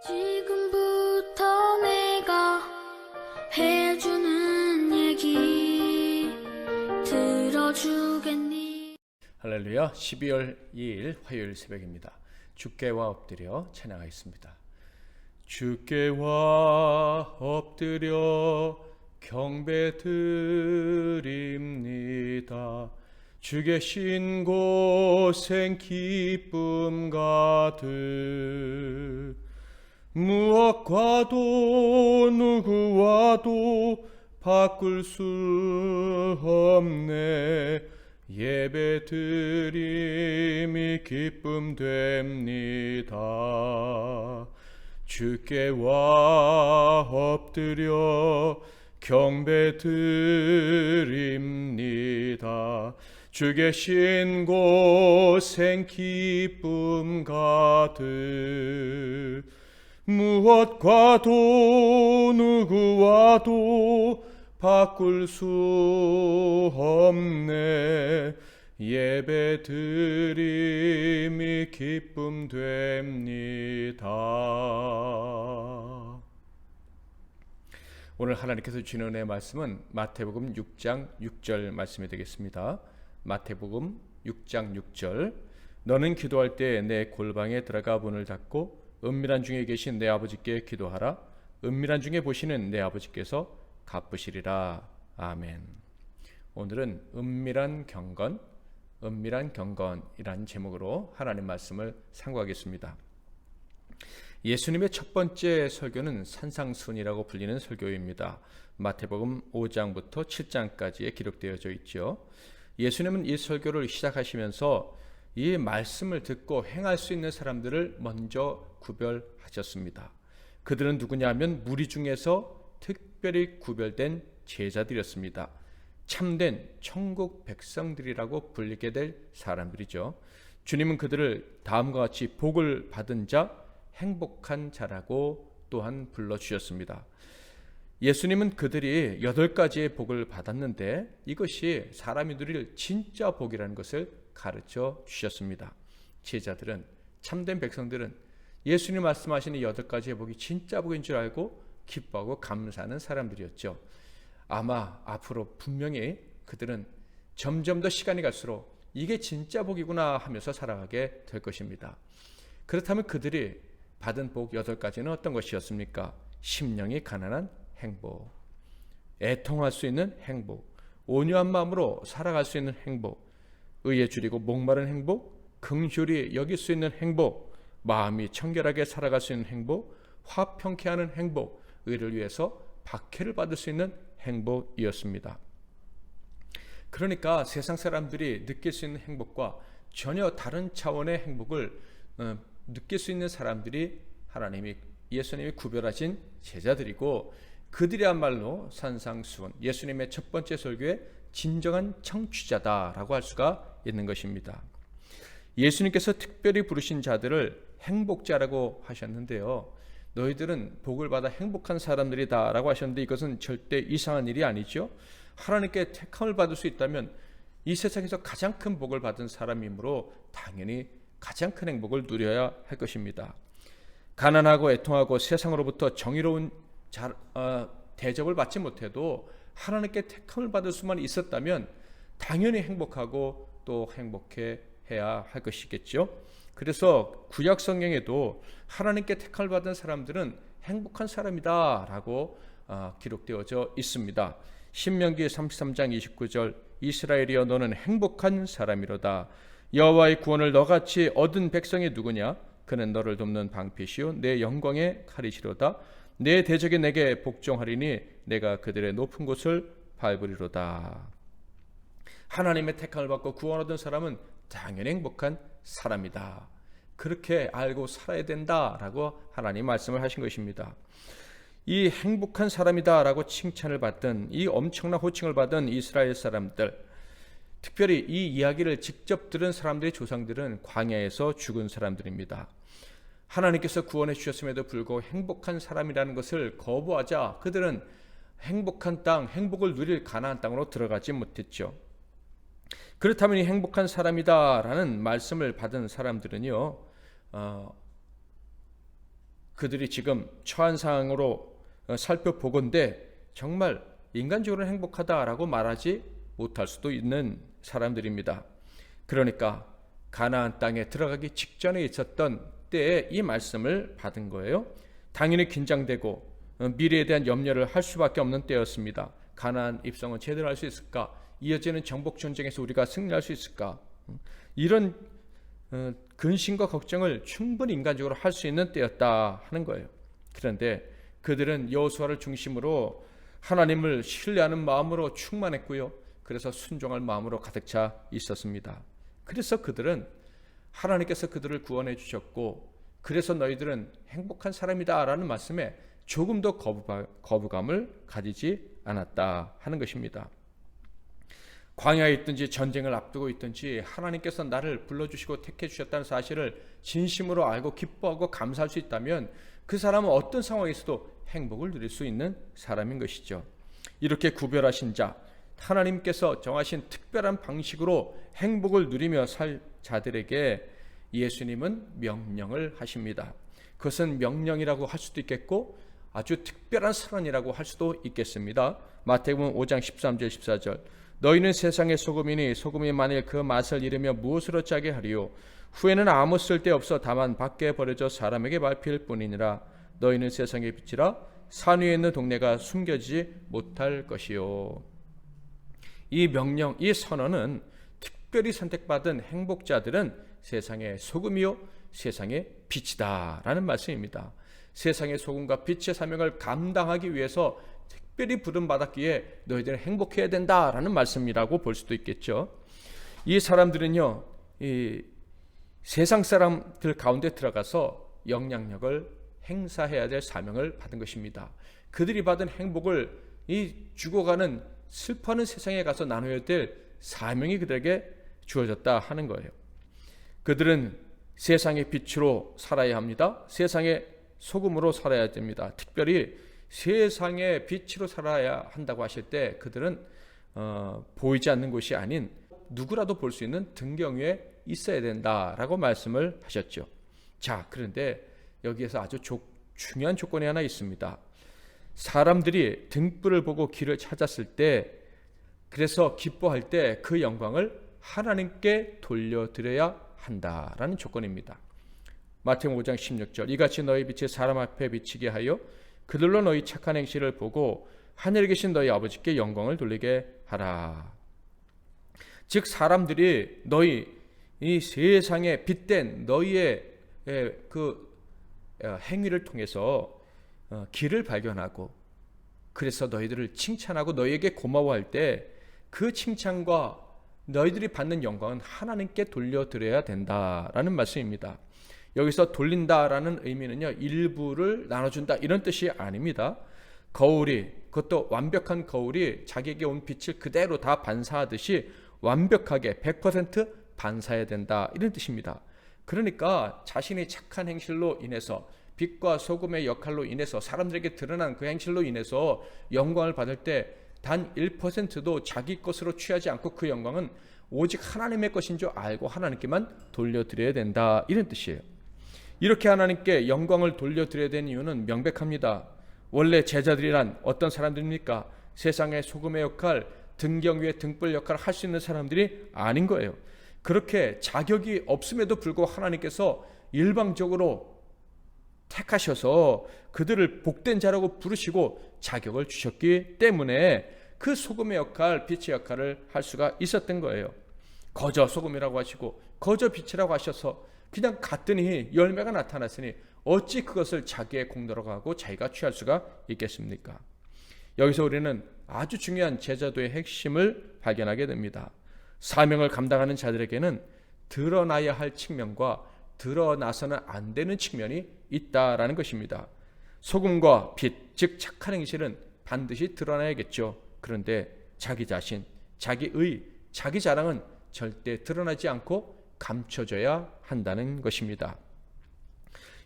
지금부터 내가 해주는 얘기 들어주겠니? 할렐루야. 12월 2일 화요일 새벽입니다. 주께와 엎드려 찬양하겠습니다. 주께와 엎드려 경배드립니다. 주 계신 곳엔 기쁨 가득, 무엇과도 누구와도 바꿀 수 없네. 예배 드림이 기쁨 됩니다. 주께와 엎드려 경배 드립니다. 주 계신 곳엔 기쁨 가득, 무엇과도 누구와도 바꿀 수 없네. 예배 드림이 기쁨 됩니다. 오늘 하나님께서 주시는 은혜의 말씀은 마태복음 6장 6절 말씀이 되겠습니다. 마태복음 6장 6절. 너는 기도할 때 내 골방에 들어가 문을 닫고 은밀한 중에 계신 내 아버지께 기도하라. 은밀한 중에 보시는 내 아버지께서 갚으시리라. 아멘. 오늘은 은밀한 경건이라는 제목으로 하나님 말씀을 상고하겠습니다. 예수님의 첫 번째 설교는 산상수훈이라고 불리는 설교입니다. 마태복음 5장부터 7장까지에 기록되어져 있죠. 예수님은 이 설교를 시작하시면서 이 말씀을 듣고 행할 수 있는 사람들을 먼저 구별하셨습니다. 그들은 누구냐 하면 무리 중에서 특별히 구별된 제자들이었습니다. 참된 천국 백성들이라고 불리게 될 사람들이죠. 주님은 그들을 다음과 같이 복을 받은 자, 행복한 자라고 또한 불러주셨습니다. 예수님은 그들이 8가지의 복을 받았는데 이것이 사람이 누릴 진짜 복이라는 것을 가르쳐 주셨습니다. 제자들은, 참된 백성들은 예수님 말씀하시는 8가지의 복이 진짜 복인 줄 알고 기뻐하고 감사하는 사람들이었죠. 아마 앞으로 분명히 그들은 점점 더 시간이 갈수록 이게 진짜 복이구나 하면서 살아가게 될 것입니다. 그렇다면 그들이 받은 복 8가지는 어떤 것이었습니까? 심령이 가난한 행복, 애통할 수 있는 행복, 온유한 마음으로 살아갈 수 있는 행복, 의에 줄이고 목마른 행복, 긍휼히 여길 수 있는 행복, 마음이 청결하게 살아갈 수 있는 행복, 화평케 하는 행복, 의를 위해서 박해를 받을 수 있는 행복이었습니다. 그러니까 세상 사람들이 느낄 수 있는 행복과 전혀 다른 차원의 행복을 느낄 수 있는 사람들이 예수님이 구별하신 제자들이고, 그들이야말로 산상수훈, 예수님의 첫 번째 설교의 진정한 청취자다라고 할 수가 있는 것입니다. 예수님께서 특별히 부르신 자들을 행복자라고 하셨는데요, 너희들은 복을 받아 행복한 사람들이다 라고 하셨는데 이것은 절대 이상한 일이 아니죠. 하나님께 택함을 받을 수 있다면 이 세상에서 가장 큰 복을 받은 사람이므로 당연히 가장 큰 행복을 누려야 할 것입니다. 가난하고 애통하고 세상으로부터 정의로운 대접을 받지 못해도 하나님께 택함을 받을 수만 있었다면 당연히 행복하고 또 행복해 해야 할 것이겠죠. 그래서 구약 성경에도 하나님께 택함을 받은 사람들은 행복한 사람이다 라고 기록되어져 있습니다. 신명기 33장 29절. 이스라엘이여 너는 행복한 사람이로다. 여호와의 구원을 너같이 얻은 백성이 누구냐? 그는 너를 돕는 방패시요 내 영광의 칼이시로다. 내 대적이 내게 복종하리니 내가 그들의 높은 곳을 밟으리로다. 하나님의 택함을 받고 구원 얻은 사람은 당연히 행복한 사람이다. 그렇게 알고 살아야 된다라고 하나님 말씀을 하신 것입니다. 이 행복한 사람이다라고 칭찬을 받던, 이 엄청난 호칭을 받은 이스라엘 사람들, 특별히 이 이야기를 직접 들은 사람들의 조상들은 광야에서 죽은 사람들입니다. 하나님께서 구원해 주셨음에도 불구하고 행복한 사람이라는 것을 거부하자 그들은 행복한 땅, 행복을 누릴 가나안 땅으로 들어가지 못했죠. 그렇다면 이 행복한 사람이다라는 말씀을 받은 사람들은요, 그들이 지금 처한 상황으로 살펴보건대 정말 인간적으로 행복하다라고 말하지 못할 수도 있는 사람들입니다. 그러니까 가나안 땅에 들어가기 직전에 있었던 때에 이 말씀을 받은 거예요. 당연히 긴장되고 미래에 대한 염려를 할 수밖에 없는 때였습니다. 가나안 입성은 제대로 할 수 있을까? 이어지는 정복 전쟁에서 우리가 승리할 수 있을까? 이런 근심과 걱정을 충분히 인간적으로 할 수 있는 때였다 하는 거예요. 그런데 그들은 여호수아를 중심으로 하나님을 신뢰하는 마음으로 충만했고요. 그래서 순종할 마음으로 가득 차 있었습니다. 그래서 그들은 하나님께서 그들을 구원해 주셨고 그래서 너희들은 행복한 사람이다 라는 말씀에 조금도 거부감을 가지지 않았다 하는 것입니다. 광야에 있든지 전쟁을 앞두고 있든지 하나님께서 나를 불러주시고 택해 주셨다는 사실을 진심으로 알고 기뻐하고 감사할 수 있다면 그 사람은 어떤 상황에서도 행복을 누릴 수 있는 사람인 것이죠. 이렇게 구별하신 자, 하나님께서 정하신 특별한 방식으로 행복을 누리며 살 자들에게 예수님은 명령을 하십니다. 그것은 명령이라고 할 수도 있겠고 아주 특별한 선언이라고 할 수도 있겠습니다. 마태복음 5장 13절 14절 너희는 세상의 소금이니 소금이 만일 그 맛을 잃으며 무엇으로 짜게 하리요 후에는 아무 쓸데없어 다만 밖에 버려져 사람에게 밟힐 뿐이니라. 너희는 세상의 빛이라 산 위에 있는 동네가 숨겨지지 못할 것이요. 이 명령, 이 선언은 특별히 선택받은 행복자들은 세상의 소금이요 세상의 빛이다 라는 말씀입니다. 세상의 소금과 빛의 사명을 감당하기 위해서 특별히 부름받았기에 너희들은 행복해야 된다라는 말씀이라고 볼 수도 있겠죠. 이 사람들은요, 이 세상 사람들 가운데 들어가서 영향력을 행사해야 될 사명을 받은 것입니다. 그들이 받은 행복을 이 죽어가는 슬퍼하는 세상에 가서 나눠야 될 사명이 그들에게 주어졌다 하는 거예요. 그들은 세상의 빛으로 살아야 합니다. 세상의 소금으로 살아야 됩니다. 특별히 세상의 빛으로 살아야 한다고 하실 때 그들은 보이지 않는 곳이 아닌 누구라도 볼 수 있는 등경 위에 있어야 된다라고 말씀을 하셨죠. 자, 그런데 여기에서 아주 중요한 조건이 하나 있습니다. 사람들이 등불을 보고 길을 찾았을 때 그래서 기뻐할 때 그 영광을 하나님께 돌려드려야 한다라는 조건입니다. 마태복음 5장 16절 이같이 너희 빛이 사람 앞에 비치게 하여 그들로 너희 착한 행실을 보고 하늘에 계신 너희 아버지께 영광을 돌리게 하라. 즉 사람들이 너희 이 세상에 빛된 너희의 그 행위를 통해서 길을 발견하고 그래서 너희들을 칭찬하고 너희에게 고마워할 때 그 칭찬과 너희들이 받는 영광은 하나님께 돌려드려야 된다라는 말씀입니다. 여기서 돌린다라는 의미는요, 일부를 나눠준다 이런 뜻이 아닙니다. 거울이, 그것도 완벽한 거울이 자기에게 온 빛을 그대로 다 반사하듯이 완벽하게 100% 반사해야 된다 이런 뜻입니다. 그러니까 자신의 착한 행실로 인해서 빛과 소금의 역할로 인해서 사람들에게 드러난 그 행실로 인해서 영광을 받을 때 단 1%도 자기 것으로 취하지 않고 그 영광은 오직 하나님의 것인 줄 알고 하나님께만 돌려드려야 된다 이런 뜻이에요. 이렇게 하나님께 영광을 돌려드려야 되는 이유는 명백합니다. 원래 제자들이란 어떤 사람들입니까? 세상의 소금의 역할, 등경 위에 등불 역할을 할 수 있는 사람들이 아닌 거예요. 그렇게 자격이 없음에도 불구하고 하나님께서 일방적으로 택하셔서 그들을 복된 자라고 부르시고 자격을 주셨기 때문에 그 소금의 역할, 빛의 역할을 할 수가 있었던 거예요. 거저 소금이라고 하시고 거저 빛이라고 하셔서 그냥 갔더니 열매가 나타났으니 어찌 그것을 자기의 공로라고 하고 자기가 취할 수가 있겠습니까? 여기서 우리는 아주 중요한 제자도의 핵심을 발견하게 됩니다. 사명을 감당하는 자들에게는 드러나야 할 측면과 드러나서는 안 되는 측면이 있다라는 것입니다. 소금과 빛, 즉 착한 행실은 반드시 드러나야겠죠. 그런데 자기 자신, 자기의, 자기 자랑은 절대 드러나지 않고 감춰져야 한다는 것입니다.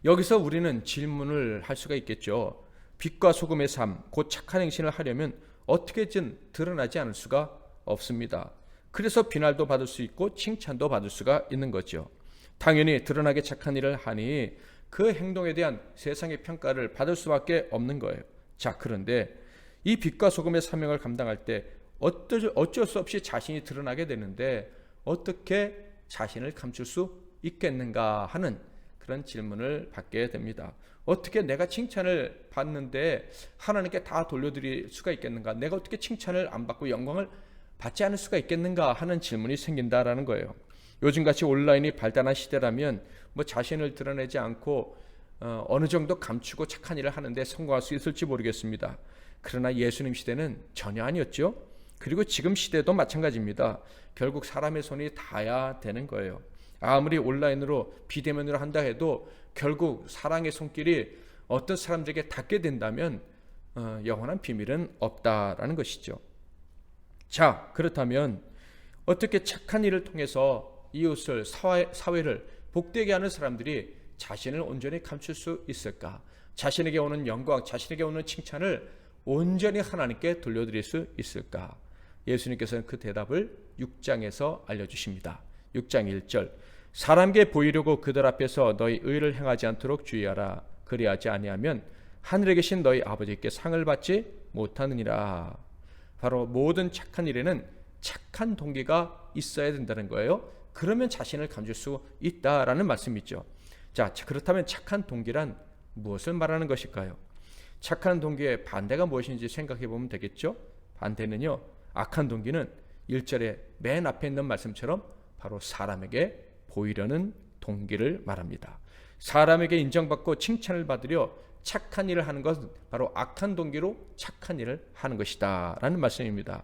여기서 우리는 질문을 할 수가 있겠죠. 빛과 소금의 삶, 곧 착한 행실을 하려면 어떻게든 드러나지 않을 수가 없습니다. 그래서 비난도 받을 수 있고 칭찬도 받을 수가 있는 거죠. 당연히 드러나게 착한 일을 하니 그 행동에 대한 세상의 평가를 받을 수밖에 없는 거예요. 자, 그런데 이 빛과 소금의 사명을 감당할 때 어쩔 수 없이 자신이 드러나게 되는데 어떻게 자신을 감출 수 있겠는가 하는 그런 질문을 받게 됩니다. 어떻게 내가 칭찬을 받는데 하나님께 다 돌려드릴 수가 있겠는가? 내가 어떻게 칭찬을 안 받고 영광을 받지 않을 수가 있겠는가 하는 질문이 생긴다라는 거예요. 요즘같이 온라인이 발달한 시대라면 자신을 드러내지 않고 어느 정도 감추고 착한 일을 하는데 성공할 수 있을지 모르겠습니다. 그러나 예수님 시대는 전혀 아니었죠. 그리고 지금 시대도 마찬가지입니다. 결국 사람의 손이 닿아야 되는 거예요. 아무리 온라인으로 비대면으로 한다 해도 결국 사랑의 손길이 어떤 사람들에게 닿게 된다면 영원한 비밀은 없다라는 것이죠. 자, 그렇다면 어떻게 착한 일을 통해서 이웃을 사회를 복되게 하는 사람들이 자신을 온전히 감출 수 있을까? 자신에게 오는 영광, 자신에게 오는 칭찬을 온전히 하나님께 돌려드릴 수 있을까? 예수님께서는 그 대답을 6장에서 알려주십니다. 6장 1절, 사람에게 보이려고 그들 앞에서 너희 의를 행하지 않도록 주의하라. 그리하지 아니하면 하늘에 계신 너희 아버지께 상을 받지 못하느니라. 바로 모든 착한 일에는 착한 동기가 있어야 된다는 거예요. 그러면 자신을 감출 수 있다라는 말씀이죠. 자, 그렇다면 착한 동기란 무엇을 말하는 것일까요? 착한 동기의 반대가 무엇인지 생각해 보면 되겠죠. 반대는요, 악한 동기는 1절에 맨 앞에 있는 말씀처럼 바로 사람에게 보이려는 동기를 말합니다. 사람에게 인정받고 칭찬을 받으려 착한 일을 하는 것은 바로 악한 동기로 착한 일을 하는 것이다 라는 말씀입니다.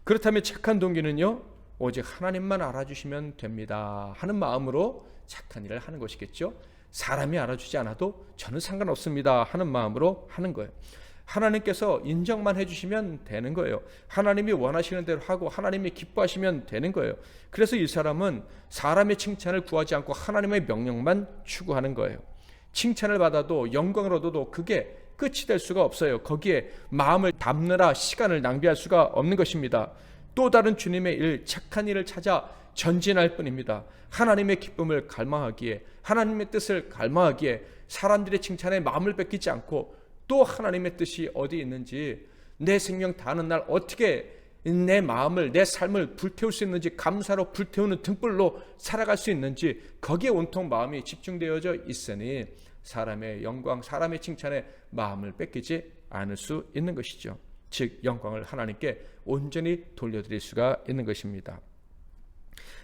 그렇다면 착한 동기는요, 오직 하나님만 알아주시면 됩니다 하는 마음으로 착한 일을 하는 것이겠죠. 사람이 알아주지 않아도 저는 상관없습니다 하는 마음으로 하는 거예요. 하나님께서 인정만 해주시면 되는 거예요. 하나님이 원하시는 대로 하고 하나님이 기뻐하시면 되는 거예요. 그래서 이 사람은 사람의 칭찬을 구하지 않고 하나님의 명령만 추구하는 거예요. 칭찬을 받아도 영광을 얻어도 그게 끝이 될 수가 없어요. 거기에 마음을 담느라 시간을 낭비할 수가 없는 것입니다. 또 다른 주님의 일, 착한 일을 찾아 전진할 뿐입니다. 하나님의 기쁨을 갈망하기에, 하나님의 뜻을 갈망하기에 사람들의 칭찬에 마음을 뺏기지 않고 또 하나님의 뜻이 어디 있는지, 내 생명 다하는 날 어떻게 내 마음을, 내 삶을 불태울 수 있는지, 감사로 불태우는 등불로 살아갈 수 있는지 거기에 온통 마음이 집중되어져 있으니 사람의 영광, 사람의 칭찬에 마음을 뺏기지 않을 수 있는 것이죠. 즉 영광을 하나님께 온전히 돌려드릴 수가 있는 것입니다.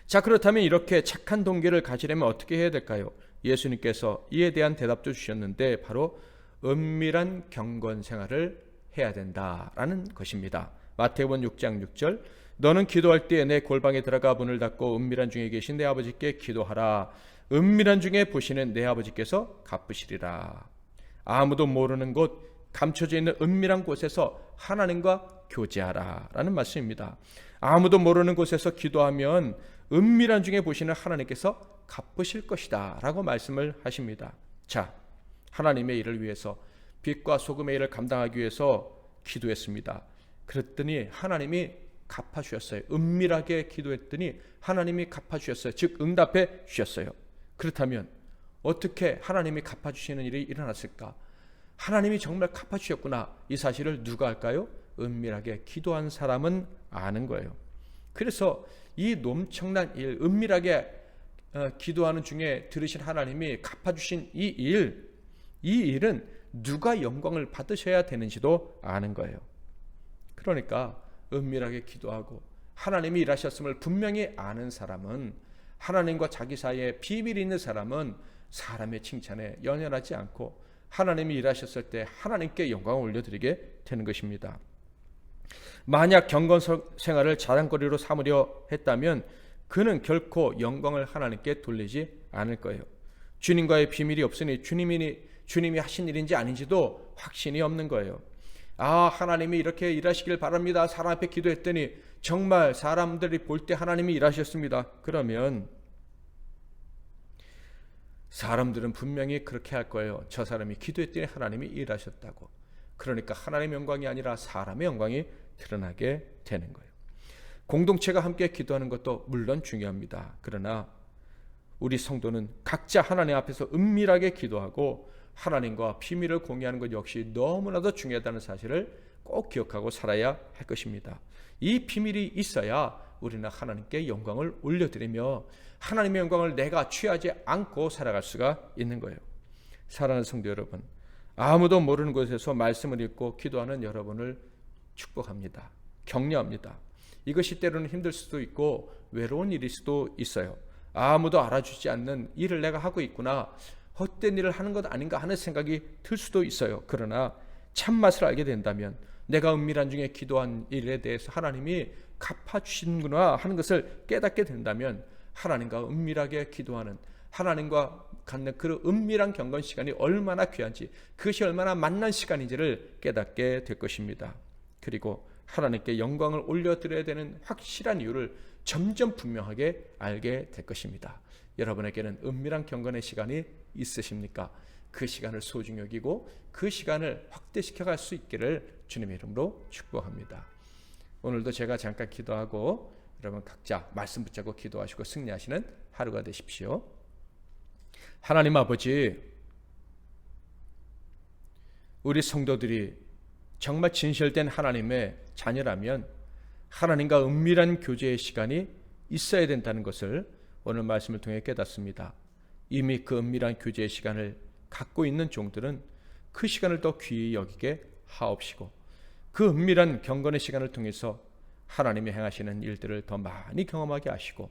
자, 그렇다면 이렇게 착한 동기를 가지려면 어떻게 해야 될까요? 예수님께서 이에 대한 대답도 주셨는데 바로 은밀한 경건 생활을 해야 된다라는 것입니다. 마태복음 6장 6절, 너는 기도할 때에 내 골방에 들어가 문을 닫고 은밀한 중에 계신 내 아버지께 기도하라. 은밀한 중에 보시는 내 아버지께서 갚으시리라. 아무도 모르는 곳, 감춰져 있는 은밀한 곳에서 하나님과 교제하라 라는 말씀입니다. 아무도 모르는 곳에서 기도하면 은밀한 중에 보시는 하나님께서 갚으실 것이다 라고 말씀을 하십니다. 자, 하나님의 일을 위해서, 빛과 소금의 일을 감당하기 위해서 기도했습니다. 그랬더니 하나님이 갚아주셨어요. 은밀하게 기도했더니 하나님이 갚아주셨어요. 즉 응답해 주셨어요. 그렇다면 어떻게 하나님이 갚아주시는 일이 일어났을까? 하나님이 정말 갚아주셨구나, 이 사실을 누가 알까요? 은밀하게 기도한 사람은 아는 거예요. 그래서 이 nom청난 일, 은밀하게 기도하는 중에 들으신 하나님이 갚아주신 이 일은 누가 영광을 받으셔야 되는지도 아는 거예요. 그러니까 은밀하게 기도하고 하나님이 일하셨음을 분명히 아는 사람은, 하나님과 자기 사이에 비밀이 있는 사람은 사람의 칭찬에 연연하지 않고 하나님이 일하셨을 때 하나님께 영광을 올려드리게 되는 것입니다. 만약 경건 생활을 자랑거리로 삼으려 했다면 그는 결코 영광을 하나님께 돌리지 않을 거예요. 주님과의 비밀이 없으니 주님이 하신 일인지 아닌지도 확신이 없는 거예요. 아, 하나님이 이렇게 일하시길 바랍니다. 사람 앞에 기도했더니 정말 사람들이 볼 때 하나님이 일하셨습니다. 그러면 사람들은 분명히 그렇게 할 거예요. 저 사람이 기도했더니 하나님이 일하셨다고. 그러니까 하나님의 영광이 아니라 사람의 영광이 드러나게 되는 거예요. 공동체가 함께 기도하는 것도 물론 중요합니다. 그러나 우리 성도는 각자 하나님 앞에서 은밀하게 기도하고 하나님과 비밀을 공유하는 것 역시 너무나도 중요하다는 사실을 꼭 기억하고 살아야 할 것입니다. 이 비밀이 있어야 우리는 하나님께 영광을 올려드리며 하나님의 영광을 내가 취하지 않고 살아갈 수가 있는 거예요. 사랑하는 성도 여러분, 아무도 모르는 곳에서 말씀을 읽고 기도하는 여러분을 축복합니다. 격려합니다. 이것이 때로는 힘들 수도 있고 외로운 일일 수도 있어요. 아무도 알아주지 않는 일을 내가 하고 있구나, 헛된 일을 하는 것 아닌가 하는 생각이 들 수도 있어요. 그러나 참맛을 알게 된다면 내가 은밀한 중에 기도한 일에 대해서 하나님이 갚아주시는구나 하는 것을 깨닫게 된다면 하나님과 은밀하게 기도하는, 하나님과 갖는 그 은밀한 경건 시간이 얼마나 귀한지, 그것이 얼마나 만난 시간인지를 깨닫게 될 것입니다. 그리고 하나님께 영광을 올려드려야 되는 확실한 이유를 점점 분명하게 알게 될 것입니다. 여러분에게는 은밀한 경건의 시간이 있으십니까? 그 시간을 소중히 여기고 그 시간을 확대시켜 갈 수 있기를 주님의 이름으로 축복합니다. 오늘도 제가 잠깐 기도하고 여러분 각자 말씀 붙잡고 기도하시고 승리하시는 하루가 되십시오. 하나님 아버지, 우리 성도들이 정말 진실된 하나님의 자녀라면 하나님과 은밀한 교제의 시간이 있어야 된다는 것을 오늘 말씀을 통해 깨닫습니다. 이미 그 은밀한 교제의 시간을 갖고 있는 종들은 그 시간을 더 귀히 여기게 하옵시고 그 은밀한 경건의 시간을 통해서 하나님이 행하시는 일들을 더 많이 경험하게 하시고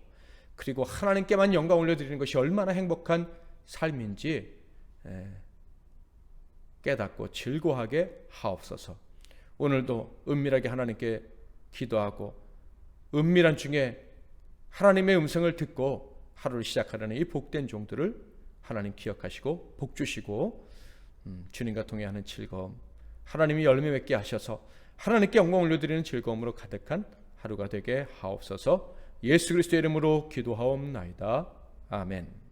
그리고 하나님께만 영광 올려드리는 것이 얼마나 행복한 삶인지 깨닫고 즐거워하게 하옵소서. 오늘도 은밀하게 하나님께 기도하고 은밀한 중에 하나님의 음성을 듣고 하루를 시작하려는 이 복된 종들을 하나님 기억하시고 복 주시고 주님과 동행하는 즐거움, 하나님이 열매 맺게 하셔서 하나님께 영광 올려드리는 즐거움으로 가득한 하루가 되게 하옵소서. 예수 그리스도의 이름으로 기도하옵나이다. 아멘.